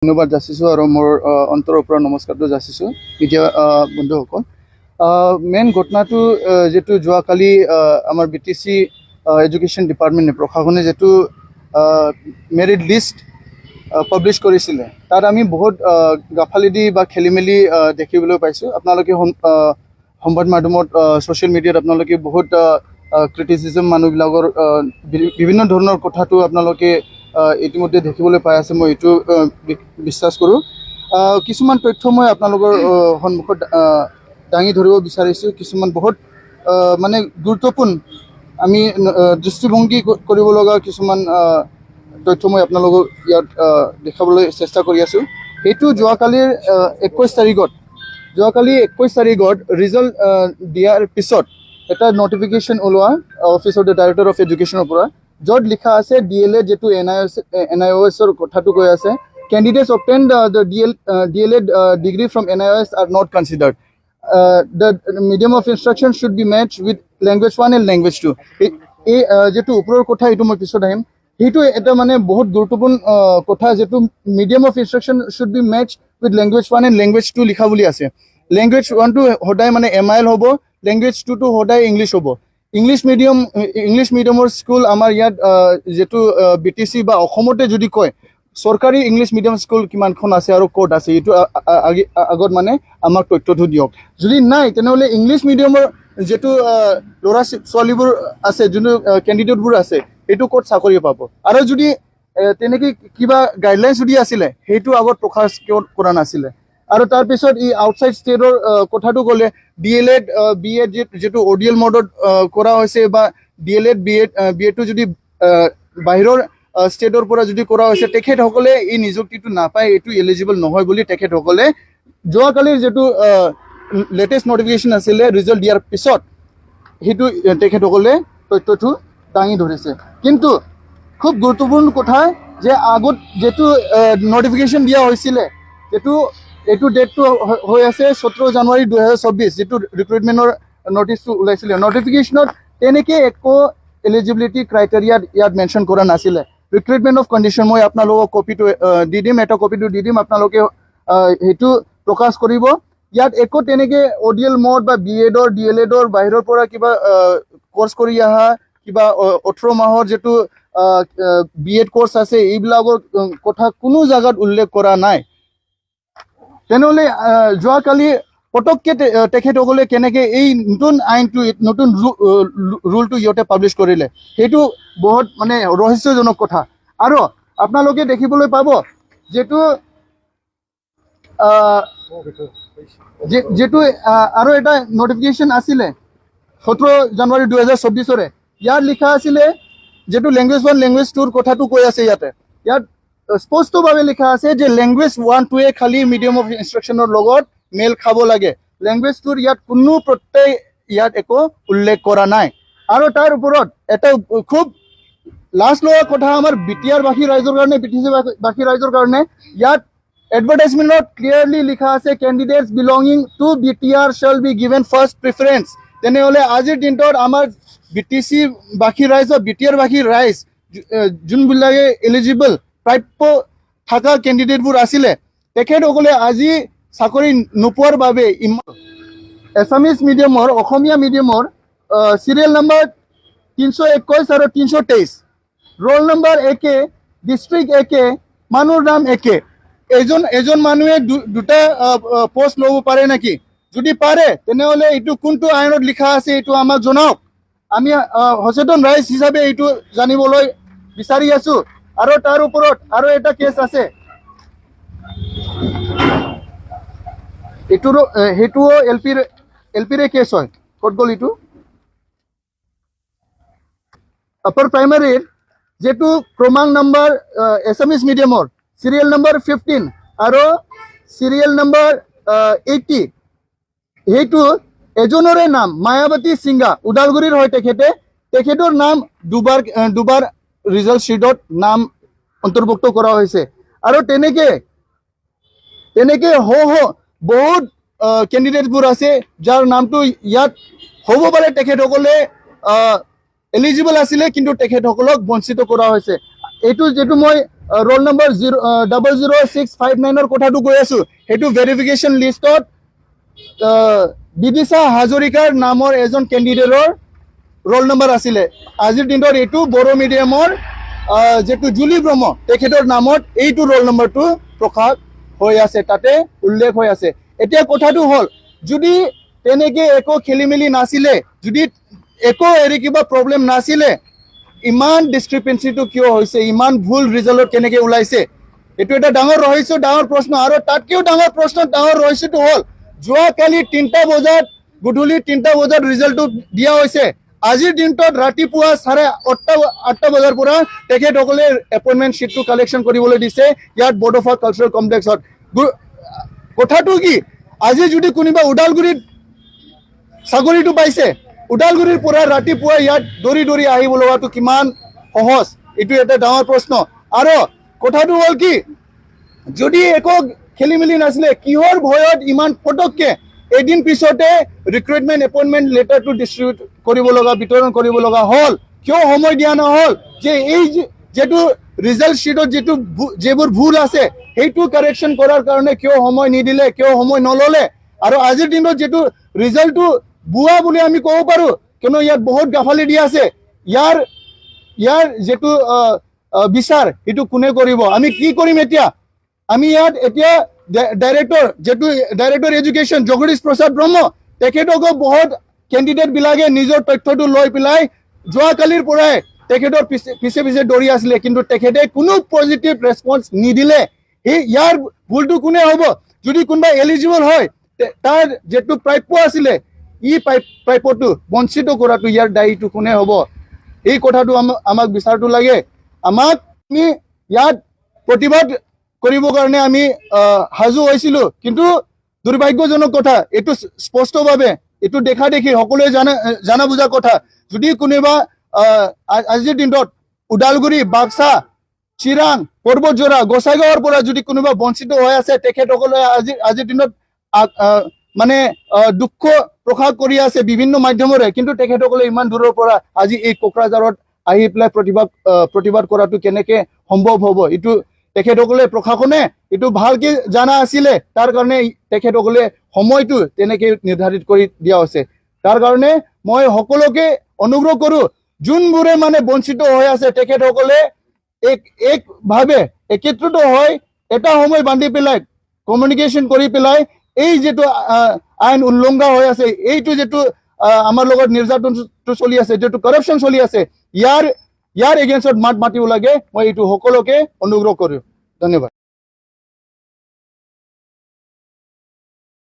ধন্যবাদ যাচিছোঁ আৰু মোৰ অন্তৰৰ পৰা নমস্কাৰটো যাচিছোঁ মিডিয়া বন্ধুসকল। মেইন ঘটনাটো যেটো যোৱাকালি আমাৰ BTC এডুকেশ্যন ডিপাৰ্টমেণ্টে প্ৰশাসনে যেটো মেৰিট লিষ্ট পাব্লিছ কৰিছিলে তাত আমি বহুত গাফালিদি বা খেলিমেলি দেখিবলৈ পাইছোঁ। আপোনালোকে সংবাদ মাধ্যমত ছ'চিয়েল মিডিয়াত আপোনালোকে বহুত ক্ৰিটিচিজম মানুহবিলাকৰ বিভিন্ন ধৰণৰ কথাটো আপোনালোকে ইতিমধ্যে দেখিবলৈ পাই আছে। মই এইটো বিশ্বাস কৰোঁ। কিছুমান তথ্য মই আপোনালোকৰ সন্মুখত দাঙি ধৰিব বিচাৰিছোঁ। কিছুমান বহুত মানে গুৰুত্বপূৰ্ণ আমি দৃষ্টিভংগী কৰিব লগা কিছুমান তথ্য মই আপোনালোকক ইয়াত দেখাবলৈ চেষ্টা কৰি আছোঁ। সেইটো যোৱাকালি 21 তাৰিখত ৰিজাল্ট দিয়াৰ পিছত এটা নটিফিকেশ্যন ওলোৱা office of the director of এডুকেশ্যনৰ পৰা, য'ত লিখা আছে DLA যেটো NIOSৰ কথাটো কৈ আছে, candidates obtained the DLA degree from NIOS are not considered. The medium of instruction should be matched with language 1 and language 2. এই যেটো ওপৰৰ কথা এইটো মই পিছত আহিম। সেইটো এটা মানে বহুত গুৰুত্বপূৰ্ণ কথা, যেটো medium of instruction should be match with language 1 and language 2 লিখা বুলি আছে। লেংগুৱেজ 1টো সদায় মানে MIL হ'ব, লেংগুৱেজ 2টো সদায় ইংলিছ হ'ব। ইংলিছ মিডিয়ামৰ স্কুল আমাৰ ইয়াত যেটো BTC বা অসমতে যদি কয় চৰকাৰী ইংলিছ মিডিয়াম স্কুল কিমানখন আছে আৰু ক'ত আছে, এইটো আগত মানে আমাক তথ্যটো দিয়ক। যদি নাই তেনেহ'লে ইংলিছ মিডিয়ামৰ যেটো ল'ৰা ছোৱালীবোৰ আছে, যোনটো কেণ্ডিডেটবোৰ আছে, সেইটো ক'ত চাকৰি পাব। আৰু যদি তেনেকৈ কিবা গাইডলাইনছ যদি আছিলে সেইটো আগত প্ৰকাশ কৰা নাছিলে। আৰু তাৰপিছত ই আউটছাইড ষ্টেটৰ কথাটো ক'লে DLED BEd যেটো ODL মডত কৰা হৈছে, বা DLED BEdটো যদি বাহিৰৰ ষ্টেটৰ পৰা যদি কৰা হৈছে, তেখেতসকলে এই নিযুক্তিটো নাপায়, এইটো এলিজিবল নহয় বুলি তেখেতসকলে যোৱাকালিৰ যেটো লেটেষ্ট নটিফিকেশ্যন আছিলে ৰিজাল্ট দিয়াৰ পিছত সেইটো তেখেতসকলে তথ্যটো দাঙি ধৰিছে। কিন্তু খুব গুৰুত্বপূৰ্ণ কথা যে আগত যেটো নটিফিকেশ্যন দিয়া হৈছিলে, এইটো ডেটটো হৈ আছে 17 জানুৱাৰী 2024, যেটো ৰিক্ৰুইটমেণ্টৰ নটিচটো ওলাইছিলে। নটিফিকেশ্যনত তেনেকৈ একো এলিজিবিলিটি ক্ৰাইটেৰিয়া ইয়াত মেনশ্যন কৰা নাছিলে। ৰিক্ৰুইটমেণ্ট অফ কণ্ডিশ্যন মই আপোনালোকক কপিটো দি দিম, এটা কপিটো দি দিম, আপোনালোকে সেইটো প্ৰকাশ কৰিব। ইয়াত একো তেনেকৈ ODL মড বা BEdৰ DLEdৰ বাহিৰৰ পৰা কিবা কোৰ্চ কৰি অহা, কিবা 18 মাহৰ যেটো BEd কোৰ্চ আছে, এইবিলাকৰ কথা কোনো জাগাত উল্লেখ কৰা নাই। তেনেহ'লে যোৱাকালি পটককৈ তেখেতসকলে কেনেকৈ এই নতুন আইনটো, নতুন ৰুলটো ইহঁতে পাব্লিছ কৰিলে, সেইটো বহুত মানে ৰহস্যজনক কথা। আৰু আপোনালোকে দেখিবলৈ পাব যেটো আৰু এটা নটিফিকেশ্যন আছিলে 17 জানুৱাৰী 2024, ইয়াত লিখা আছিলে যেটো লেংগুৱেজ 1 লেংগুৱেজ 2ৰ কথাটো কৈ আছে। ইয়াত স্পষ্টভাৱে লিখা আছে যে লেংগুৱেজ 1টোৱে খালি মিডিয়াম অফ ইনষ্ট্ৰাকশ্যনৰ লগত মেল খাব লাগে। লেংগুৱেজ 2ৰ ইয়াত কোনো প্ৰত্যয় ইয়াত একো উল্লেখ কৰা নাই। আৰু তাৰ ওপৰত এটা খুব লাজ লগা কথা আমাৰ BTR বাসী ৰাইজৰ কাৰণে, BTC বাসী ৰাইজৰ কাৰণে, ইয়াত এডভাৰটাইজমেণ্টত ক্লিয়াৰলি লিখা আছে candidates belonging to BTR shall be given first preference. তেনেহ'লে আজিৰ দিনটোত আমাৰ BTC বাসী ৰাইজ বা BTR বাসী ৰাইজ যোনবিলাকে এলিজিবল প্ৰাপ্য থকা কেণ্ডিডেটবোৰ আছিলে, তেখেতসকলে আজি চাকৰি নোপোৱাৰ বাবে এছামিজ মিডিয়ামৰ, অসমীয়া মিডিয়ামৰ চিৰিয়েল নম্বৰ 321 আৰু 323, ৰোল নম্বৰ একে, ডিষ্ট্ৰিক্ট একে, মানুহৰ নাম একে। এজন মানুহে দুটা পোষ্ট ল'ব পাৰে নেকি? যদি পাৰে তেনেহ'লে এইটো কোনটো আইনত লিখা আছে এইটো আমাক জনাওক। আমি সচেতন ৰাইজ হিচাপে এইটো জানিবলৈ বিচাৰি আছোঁ। আৰু তাৰ ওপৰত আৰু এটা কেছ আছে, সেইটোও LPৰে কেছ হয়। ক'ত গ'ল এইটো? আপাৰ প্ৰাইমাৰীৰ যেটো ক্ৰমাংক নম্বৰ এছামিজ মিডিয়ামৰ চিৰিয়েল নম্বৰ 15 আৰু চিৰিয়েল নম্বৰ 80, সেইটো এজনৰে নাম মায়াৱতী সিংহা, ওদালগুৰিৰ হয় তেখেতৰ নাম দুবাৰ ৰিজাল্ট শ্বিটত নাম অন্তৰ্ভুক্ত কৰা হৈছে। আৰু তেনেকৈ বহুত কেণ্ডিডেটবোৰ আছে যাৰ নামটো ইয়াত হ'ব পাৰে তেখেতসকলে এলিজিবল আছিলে, কিন্তু তেখেতসকলক বঞ্চিত কৰা হৈছে। এইটো যেটো মই ৰোল নম্বৰ 00659 কথাটো কৈ আছো সেইটো ভেৰিফিকেশ্যন লিষ্টত বিদিশা হাজৰিকাৰ নামৰ এজন কেণ্ডিডেটৰ ৰোল নম্বৰ আছিলে আজিৰ দিনত এইটো বড়ো মিডিয়ামৰ যেটো জুলি ব্ৰহ্ম তেখেতৰ নামত এইটো ৰোল নম্বৰটো প্ৰকাশ হৈ আছে তাতে উল্লেখ হৈ আছে এতিয়া কথাটো হ'ল যদি তেনেকে একো খেলিমেলি নাছিলে যদি একো এৰি কিবা প্ৰব্লেম নাছিলে ইমান ডিসক্ৰিপেন্সিটো কিয় হৈছে ইমান ভুল ৰিজাল্ট কেনেকে ওলাইছে এটো এটা ডাঙৰ ৰহস্য ডাঙৰ প্ৰশ্ন আৰু তাতকেও ডাঙৰ প্ৰশ্ন ডাঙৰ ৰহস্যটো হ'ল যোৱাকালি 3টা বজাত গধূলি 3টা বজাত ৰিজাল্টটো দিয়া হৈছে আজিৰ দিনটোত ৰাতিপুৱা 8:30 বজাৰ পৰা তেখেতসকলে এপইন্টমেন্ট শিটটো কালেকশ্যন কৰিবলৈ দিছে ইয়াত বডোফা কালচাৰেল কমপ্লেক্সত কথাটো কি আজি যদি কোনোবা উদালগুৰিত সাগৰীটো পাইছে উদালগুৰিৰ পৰা ৰাতিপুৱা ইয়াত দৌৰি দৌৰি আহিব লগাটো কিমান সহজ এটো এটা ডাঙৰ প্ৰশ্ন আৰু কথাটো হ'ল কি যদি একো খেলিমেলি নাছিলে কিহৰ ভয়ত ইমান পটককে এদিন পিছতে ৰিক্ৰুটমেন্ট এপইন্টমেন্ট লেটাৰটো ডিস্ট্ৰিবিউট কৰিব লগা বিতৰণ কৰিব লগা হ'ল কিয় সময় দিয়া নহল যে এই যেটো ৰিজাল্ট শিটত যেটো যেবোৰ ভুল আছে সেইটো কাৰেকশ্যন কৰাৰ কাৰণে কিয় সময় নিদিলে কিয় সময় নললে আৰু আজিৰ দিনত যেটো ৰিজাল্টটো বুয়া বুলি আমি ক'ব পাৰো কিয়নো ইয়াত বহুত গাফালি দিয়া আছে ইয়াৰ যেটো বিচাৰ এটো কোনে কৰিব আমি কি কৰিম এতিয়া আমি ইয়াত এতিয়া ডাইৰেক্টৰ এডুকেশ্যন জগদীশ প্ৰসাদ ব্ৰহ্ম তেখেতক বহুত কেণ্ডিডেট বিলাকে নিজৰ তথ্যটো লৈ পেলাই যোৱাকালিৰ পৰাই তেখেতৰ পিছে দৌৰি আছিলে কিন্তু তেখেতে কোনো পজিটিভ ৰেসপন্স নিদিলে ইয়াৰ ভুলটো কোনে হ'ব যদি কোনোবা এলিজিবল হয় তাৰ যেটো প্ৰাপ্য আছিলে প্ৰাপ্যটো বঞ্চিত কৰাটো ইয়াৰ দায়ীটো কোনে হ'ব এই কথাটো আমাক বিচাৰটো লাগে আমাক আমি ইয়াত প্ৰতিবাদ কৰিবৰ কাৰণে আমি হাজু হৈছিলো কিন্তু দুৰ্ভাগ্যজনক কথা এটো স্পষ্টভাৱে এটো দেখা দেখি সকলোৱে জানা বুজা কথা যদি কোনোবা আজিৰ দিনত উদালগুৰি বাক্সা চিৰাং পৰ্বতজোৰা গোসাইগাঁৱৰ পৰা যদি কোনোবা বঞ্চিত হৈ আছে তেখেতসকলে আজিৰ দিনত মানে দুঃখ প্ৰকাশ কৰি আছে বিভিন্ন মাধ্যমৰে কিন্তু তেখেতসকলে ইমান দূৰৰ পৰা আজি এই কোকৰাঝাৰত আহি পেলাই প্ৰতিবাদ কৰাটো কেনেকে সম্ভৱ হ'ব এটো তেখেতসকলে প্ৰশাসনে এটো ভালকে জানা আছিলে তাৰ কাৰণে তেখেতসকলে সময়টো তেনেকে নিৰ্ধাৰিত কৰি দিয়া হৈছে তাৰ কাৰণে মই সকলোকে অনুৰোধ কৰো যোনবোৰে মানে বঞ্চিত হৈ আছে তেখেতসকলে এক ভাৱে একত্ৰিত হৈ এটা সময় বান্ধি পেলাই কমিউনিকেশ্যন কৰি পেলাই এই যেটো আইন উল্লংঘা হৈ আছে এইটো যেটো আমাৰ লগত নিৰ্যাতনটো চলি আছে যেটো কৰাপশন চলি আছে ইয়াৰ এগেইনষ্টত মাত মাতিব লাগে মই এইটো সকলোকে অনুৰোধ কৰো ধন্যবাদ